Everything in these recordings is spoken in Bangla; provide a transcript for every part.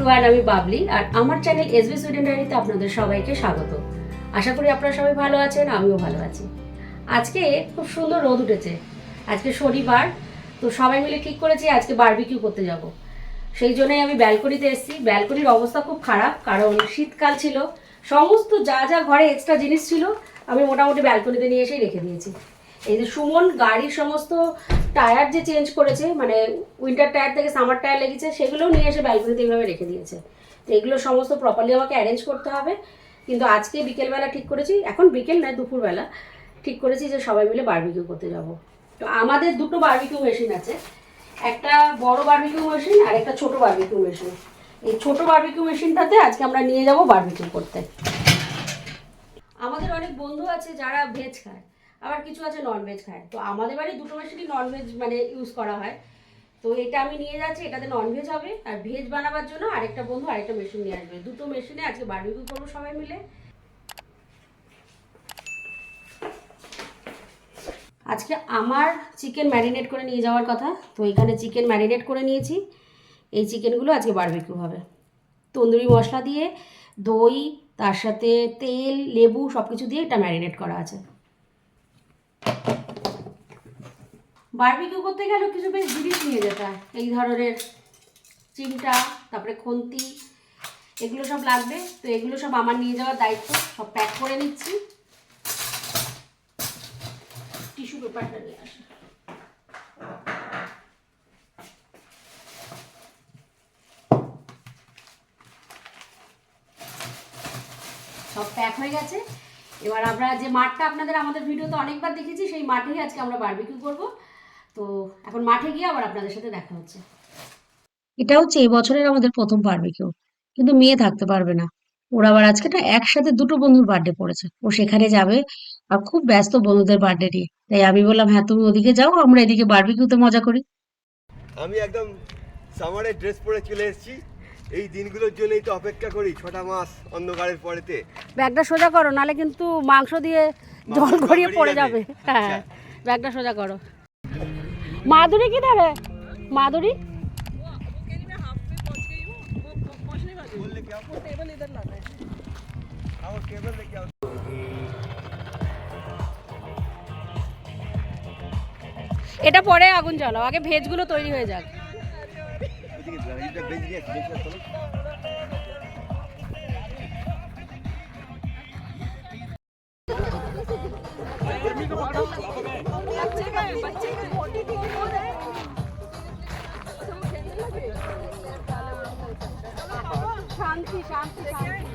এভরিওয়ান, আমি বাবলি আর আমার চ্যানেল এসবি সুইডেন ডায়েরিতে আপনাদের সবাইকে স্বাগত। আশা করি আপনারা সবাই ভালো আছেন, আমিও ভালো আছি। আজকে খুব সুন্দর রোদ উঠেছে, আজকে শনিবার, তো সবাই মিলে ঠিক করেছি আজকে বারবিকিউ করতে যাব। সেই জন্যই আমি ব্যালকনিতে এসেছি। ব্যালকনির অবস্থা খুব খারাপ, কারণ শীতকাল ছিল, সমস্ত যা যা ঘরে এক্সট্রা জিনিস ছিল আমি মোটামুটি ব্যালকনিতে নিয়ে এসেই রেখে দিয়েছি। এই যে সুমন গাড়ির সমস্ত টায়ার যে চেঞ্জ করেছে, মানে উইন্টার টায়ার থেকে সামার টায়ার লেগেছে, সেগুলোও নিয়ে এসে ব্যালকনিতে এইভাবে রেখে দিয়েছে। তো এগুলো সমস্ত প্রপারলি আমাকে অ্যারেঞ্জ করতে হবে। কিন্তু আজকে বিকেলবেলা ঠিক করেছি, এখন বিকেল নয় দুপুরবেলা ঠিক করেছি যে সবাই মিলে বারবিকিউ করতে যাব। তো আমাদের দুটো বারবিকিউ মেশিন আছে, একটা বড় বারবিকিউ মেশিন আর একটা ছোট বারবিকিউ মেশিন। এই ছোট বারবিকিউ মেশিনটাতে আজকে আমরা নিয়ে যাব বারবিকিউ করতে। আমাদের অনেক বন্ধু আছে যারা ভেজ খায়, আবার কিছু আছে নন ভেজ খায়। তো আমাদের বাড়ি দুটো মেশিনই নন ভেজ মানে ইউজ করা হয়। তো এটা আমি নিয়ে যাচ্ছি, এটাতে নন ভেজ হবে, আর ভেজ বানাবার জন্য আরেকটা বন্ধু আরেকটা মেশিন নিয়ে আসবে। দুটো মেশিনে আজকে বারবিকিউ করবো সবাই মিলে। আজকে আমার চিকেন ম্যারিনেট করে নিয়ে যাওয়ার কথা, তো এখানে চিকেন ম্যারিনেট করে নিয়েছি। এই চিকেনগুলো আজকে বারবিকিউ হবে তন্দুরি মশলা দিয়ে, দই, তার সাথে তেল, লেবু সব কিছু দিয়ে এটা ম্যারিনেট করা আছে। বারবিকিউ করতে গেলে কিছু বেশ জিনিস নিয়ে যেতে হয়, এই ধরনের চিমটা, তারপরে খুন্তি, এগুলো সব লাগবে। তো এগুলো সব আমার নিয়ে যাওয়ার দায়িত্ব, সব প্যাক করে নিচ্ছি। টিস্যু পেপারটা নিয়ে আসি। সব প্যাক হয়ে গেছে। এবার আমরা যে মাঠটা আপনাদের আমাদের ভিডিওতে অনেকবার দেখেছি, সেই মাঠেই আজকে আমরা বারবিকিউ করব। তো এখন মাঠে গিয়ে আবার আপনাদের সাথে দেখা হচ্ছে। এটা হচ্ছে এই বছরের আমাদের প্রথম বারবিকিউ, কিন্তু মেয়ে থাকতে পারবে না। ওর আবার আজকে না একসাথে দুটো বন্ধুর বার্থডে পড়েছে, ও সেখানে যাবে আর খুব ব্যস্ত বন্ধুদের বার্থডে নিয়ে। তাই আমি বললাম হ্যাঁ তুমি ওদিকে যাও, আমরা এদিকে বারবিকিউতে মজা করি। আমি একদম সামারের ড্রেস পরে চলে এসেছি। এই দিনগুলোর জন্যই তো অপেক্ষা করি 6টা মাস অন্ধকারের পরেতে। ব্যাগটা সোজা করো, নালে কিন্তু মাংস দিয়ে জল গড়িয়ে পড়ে যাবে। হ্যাঁ, ব্যাগটা সোজা করো। মাধুরী কি ধরে? মাধুরী এটা পরে আগুন জ্বালাও, আগে ভেজগুলো তৈরি হয়ে যাক। শান্তি শান্তি শান্তি।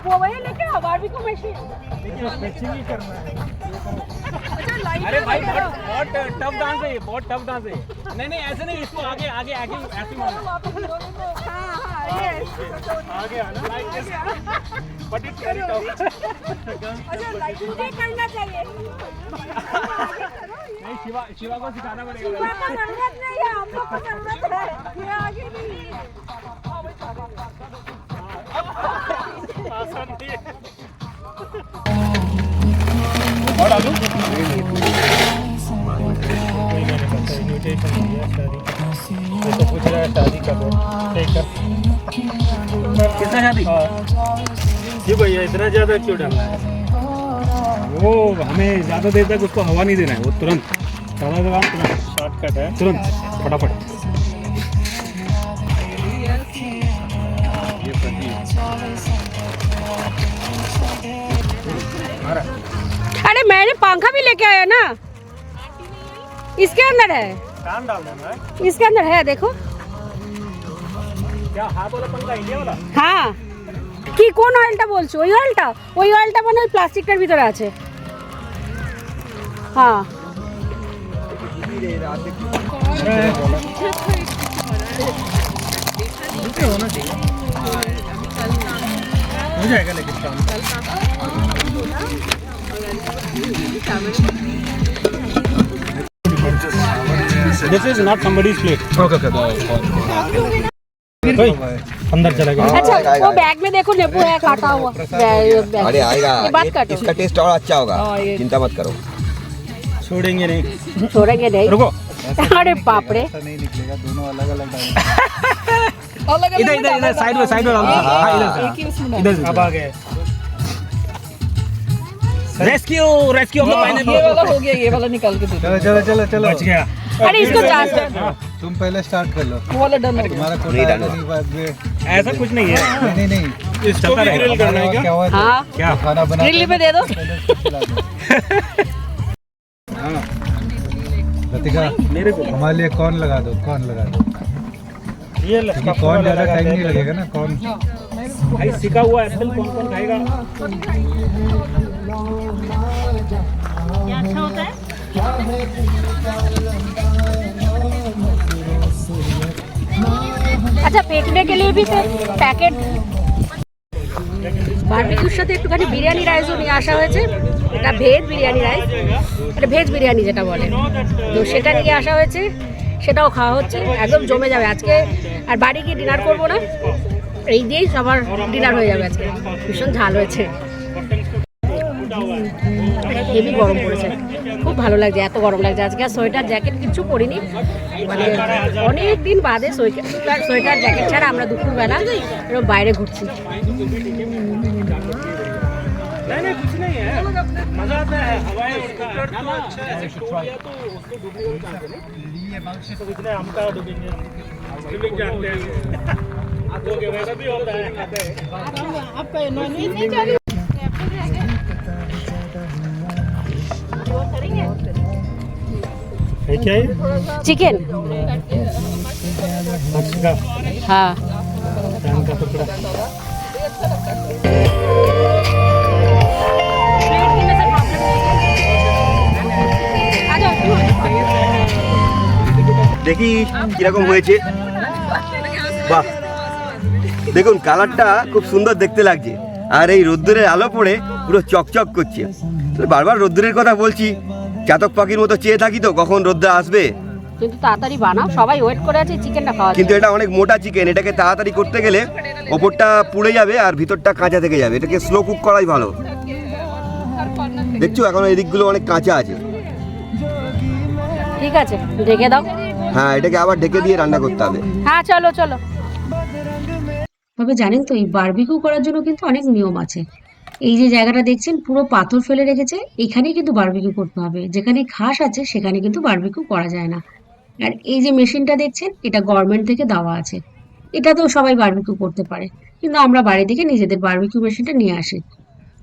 मोबाइल लेके आओ, बारबेक्यू मशीन। अरे भाई बहुत टफ डांस है ये, बहुत टफ डांस है। नहीं नहीं ऐसे नहीं, इसको आगे आगे आगे ऐसे मारना। आगे आना like this, but it's very tough. अच्छा लाइक मुझे करना चाहिए। नहीं शिवा शिवा को सिखाना पड़ेगा। शिवा को जरूरत नहीं है, हम लोग को जरूरत है, ये आगे नहीं है। आसान नहीं है। और आलू इनविटेशन दिया शादी का, ये तो पूछ रहा है शादी का, ठीक है कितना शादी? जी भैया इतना ज़्यादा क्यों डालना है? वो हमें ज़्यादा देर तक उसको हवा नहीं देना है, वो तुरंत सादा दबान, तुरंत शॉर्टकट है, तुरंत फटाफट। अरे मैंने पंखा भी लेके आया ना, इसके अंदर है, फैन डाल देना है। इसके अंदर है देखो। क्या हाथ वाला पंखा इंडिया वाला? হ্যাঁ, কি কোন অয়েলটা বলছো? ওই অয়েলটা, ওই অয়েলটা মানে ওই প্লাস্টিকটার ভিতরে আছে। হ্যাঁ हो जाएगा लेकिन काम। This is not somebody's plate. Okay. अंदर चला गया। अच्छा वो बैग में देखो नींबू है काटा हुआ। अरे आएगा, ये बात काटो। इसका टेस्ट और अच्छा होगा, चिंता मत करो। छोड़ेंगे नहीं। छोड़ेंगे नहीं। रुको, अरे बाप रे, ऐसा नहीं निकलेगा, दोनों अलग अलग डालेंगे। इधर इधर इधर साइड में डालो। हाँ इधर इधर अब आ गए। रेस्क्यू रेस्क्यू हम लोग पानी ये वाला हो गया, ये वाला निकाल के दे दो। चलो चलो चलो चलो, बच गया। अरे इसको चार्ज कर। तुम पहले स्टार्ट कर लो, वो वाला डन हो गया। तुम्हारा कोटा आएगा नहीं बाद में। ऐसा कुछ नहीं है। नहीं नहीं, इसको भी ग्रिल करना है क्या? हुआ हाँ, क्या खाना बना ग्रिल पे दे दो। लतिका, मेरे को हमारे लिए कौन लगा दो, कौन लगा दो, ये क्योंकि कौन ज़्यादा टाइम नहीं लगेगा ना, कौन। भाई सिका हुआ एप्पल कौन कौन खाएगा? আচ্ছা, পেটনে के लिए भी প্যাকেট বারবিকিউর সাথে একটুখানি বিরিয়ানি রাইসও নিয়ে আসা হয়েছে। এটা ভেজ বিরিয়ানি রাইস, এটা ভেজ বিরিয়ানি যেটা বলে, তো সেটা নিয়ে আসা হয়েছে, সেটাও খাওয়া হচ্ছে। একদম জমে যাবে আজকে। আর বাড়ি গিয়ে ডিনার করবো না, এই দিয়েই সবার ডিনার হয়ে যাবে আজকে। ভীষণ ঝাল হয়েছে, হেভি গরম পড়েছে, খুব ভালো লাগছে, এত গরম লাগছে আজকে। আর সোয়েটার জ্যাকেট কিচ্ছু পরিনি, মানে অনেক দিন বাদে সোয়েটার জ্যাকেট ছাড়া আমরা দুপুরবেলা এরকম বাইরে ঘুরছি। नहीं नहीं कुछ नहीं है, मजा आता है। हवाएं उड़ता है ना, अच्छा है। छोड़िया तो उसको डूबने को चाहते नहीं, तो इसलिए हम का डूबेंगे, स्विमिंग जानते हैं। तो के वैसा भी होता है, खाते हैं। आपका नॉनवेज नहीं चाहिए? है क्या है? চিকেন, अच्छा হ্যাঁ। कान का टुकड़ा। দেখি কিরকম হয়েছে। বাহ, দেখুন কালারটা খুব সুন্দর দেখতে লাগছে, আর এই রোদ্দুরের আলো পড়ে পুরো চকচক করছে। বারবার রোদ্দুরের কথা বলছি, চাতক পাখির মতো চেয়ে থাকি তো কখন রোদ্দুর আসবে। কিন্তু তাড়াতাড়ি বানাও, সবাই ওয়েট করে আছে চিকেনটা খাওয়ার কিন্তু জন্য। এটা অনেক মোটা চিকেন, এটাকে তাড়াতাড়ি করতে গেলে ওপরটা পুড়ে যাবে আর ভিতরটা কাঁচা থেকে যাবে। এটাকে স্লো কুক করাই ভালো। দেখছো এখন এই দিকগুলো অনেক কাঁচা আছে। ঠিক আছে, ঢেকে দাও। হ্যাঁ, এটাকে আবার ঢেকে দিয়ে রান্না করতে হবে। হ্যাঁ চলো চলো। তবে জানেন তো, এই বারবিকিউ করার জন্য কিন্তু অনেক নিয়ম আছে। এই যে জায়গাটা দেখছেন পুরো পাথর ফেলে রেখেছে, এখানেই কিন্তু বারবিকিউ করতে হবে। যেখানে ঘাস আছে সেখানে কিন্তু বারবিকিউ করা যায় না। আর এই যে মেশিনটা দেখছেন, এটা গভর্নমেন্ট থেকে দেওয়া আছে, এটাতেও সবাই বারবিকিউ করতে পারে। কিন্তু আমরা বাড়ি থেকে নিজেদের বারবিকিউ মেশিনটা নিয়ে আসি।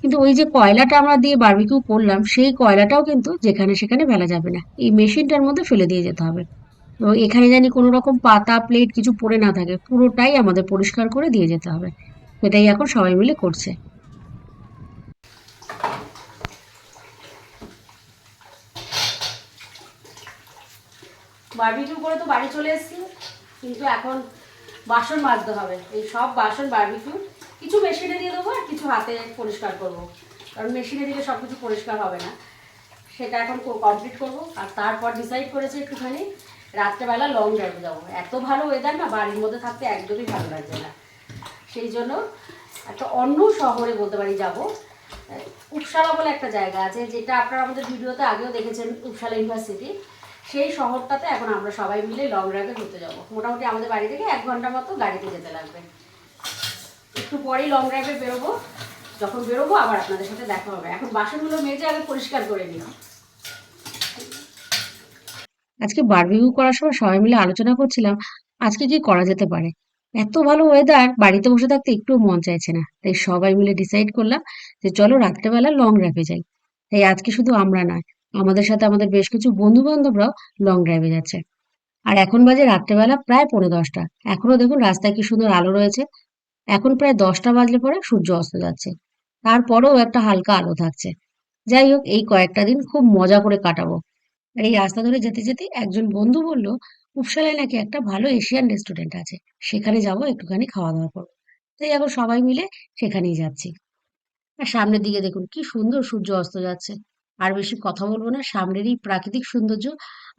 কিন্তু ওই যে কয়লাটা আমরা দিয়ে বারবিকিউ করলাম, সেই কয়লাটাও কিন্তু যেখানে সেখানে ফেলা যাবে না, এই মেশিনটার মধ্যে ফেলে দিয়ে যেতে হবে। তো এখানে জানি কোনো রকম পাতা প্লেট কিছু পড়ে না থাকে, পুরোটাই আমাদের পরিষ্কার করে দিয়ে যেতে হবে। সেটাই এখন সবাই মিলে করছে। বারবিকিউ করে তো বাড়ি চলে এসেছি, কিন্তু এখন বাসন মাজতে হবে। এই সব বাসন বারবিকিউ কিছু মেশিনে দিয়ে দেবো আর কিছু হাতে পরিষ্কার করবো, কারণ মেশিনে দিলে সব কিছু পরিষ্কার হবে না। সেটা এখন কমপ্লিট করবো। আর তারপর ডিসাইড করেছি একটুখানি রাত্রেবেলা লং ড্রাইভে যাবো। এত ভালো ওয়েদার না, বাড়ির মধ্যে থাকতে একদমই ভালো লাগছে না। সেই জন্য একটা অন্য শহরে বলতে পারি যাবো। উপসালা বলে একটা জায়গা আছে, যেটা আপনারা আমাদের ভিডিওতে আগেও দেখেছেন, উপসালা ইউনিভার্সিটি। সেই শহরটাতে এখন আমরা সবাই মিলে লং ড্রাইভে ঘুরতে যাবো। মোটামুটি আমাদের বাড়ি থেকে 1 ঘন্টা মতো গাড়িতে যেতে লাগবে। একটু পরেই লং ড্রাইভে বেরোবো। যখন বেরোবো আবার আপনাদের সাথে দেখা হবে। এখন বাসনগুলো মেজে আগে পরিষ্কার করে নিই। আজকে বারবিকিউ করার সময় সবাই মিলে আলোচনা করছিলাম আজকে কি করা যেতে পারে। এত ভালো ওয়েদার, বাড়িতে বসে থাকতে একটু মন চাইছে না। তাই সবাই মিলে ডিসাইড করলাম যে চলো রাত্রেবেলা লং ড্রাইভে যাই। তাই আজকে শুধু আমরা নয়, আমাদের সাথে আমাদের বেশ কিছু বন্ধু বান্ধবরাও লং ড্রাইভে যাচ্ছে। আর এখন বাজে রাত্রেবেলা প্রায় 10:45। এখনো দেখুন রাস্তায় কি সুন্দর আলো রয়েছে। এখন প্রায় 10টা বাজলে পরে সূর্য অস্ত যাচ্ছে, তারপরেও একটা হালকা আলো থাকছে। যাই হোক, এই কয়েকটা দিন খুব মজা করে কাটাবো। আর এই রাস্তা ধরে যেতে যেতে একজন বন্ধু বলল উপসালায় নাকি একটা ভালো এশিয়ান রেস্টুরেন্ট আছে, সেখানে যাব, একটুখানি খাওয়া দাওয়া করবো। তাই এখন সবাই মিলে সেখানেই যাচ্ছি। আর সামনের দিকে দেখুন কি সুন্দর সূর্য অস্ত যাচ্ছে। আর বেশি কথা বলবো না, সামনের এই প্রাকৃতিক সৌন্দর্য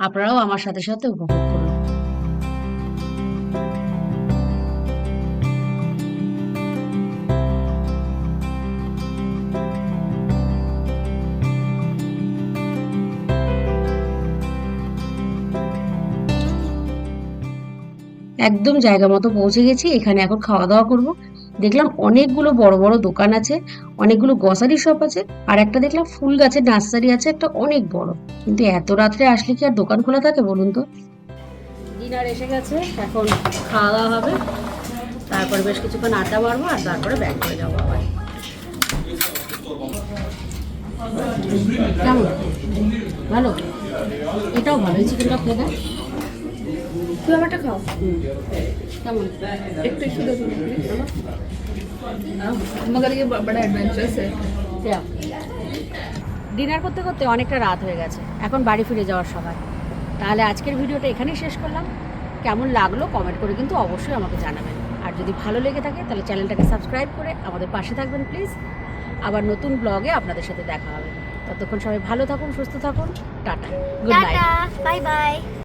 আপনারাও আমার সাথে সাথে উপভোগ করুন। একদম জায়গা মতো পৌঁছে গেছি। এখানে এখন খাওয়া দাওয়া করব। দেখলাম অনেকগুলো বড় বড় দোকান আছে, অনেকগুলো গ্রসারি শপ আছে, আর একটা দেখলাম ফুল গাছের নার্সারি আছে একটা অনেক বড়। কিন্তু এত রাত্রে আসলে কি আর দোকান খোলা থাকে বলুন তো? ডিনার এসে গেছে, এখন খাওয়া দাওয়া হবে, তারপরে বেশ কিছুক্ষণ আড্ডা মারবো, আর তারপরে ব্যাক করে যাবো আবার। কেমন? ভালো? এটাও ভালো, এই চিকেনটা খেয়ে দেয়। তুই আমারটা খাও কেমন? একটু একটু দেখো प्लीज मगर ये बड़ा एडवेंचरस है ডিনার করতে করতে অনেকটা রাত হয়ে গেছে, এখন বাড়ি ফিরে যাওয়ার সময়। তাহলে আজকের ভিডিওটা এখানেই শেষ করলাম। কেমন লাগলো কমেন্ট করে কিন্তু অবশ্যই আমাকে জানাবেন, আর যদি ভালো লেগে থাকে তাহলে চ্যানেলটাকে সাবস্ক্রাইব করে আমাদের পাশে থাকবেন প্লিজ। আবার নতুন ব্লগে আপনাদের সাথে দেখা হবে। ততক্ষণ সবাই ভালো থাকুন, সুস্থ থাকুন, tata, good night. Bye bye.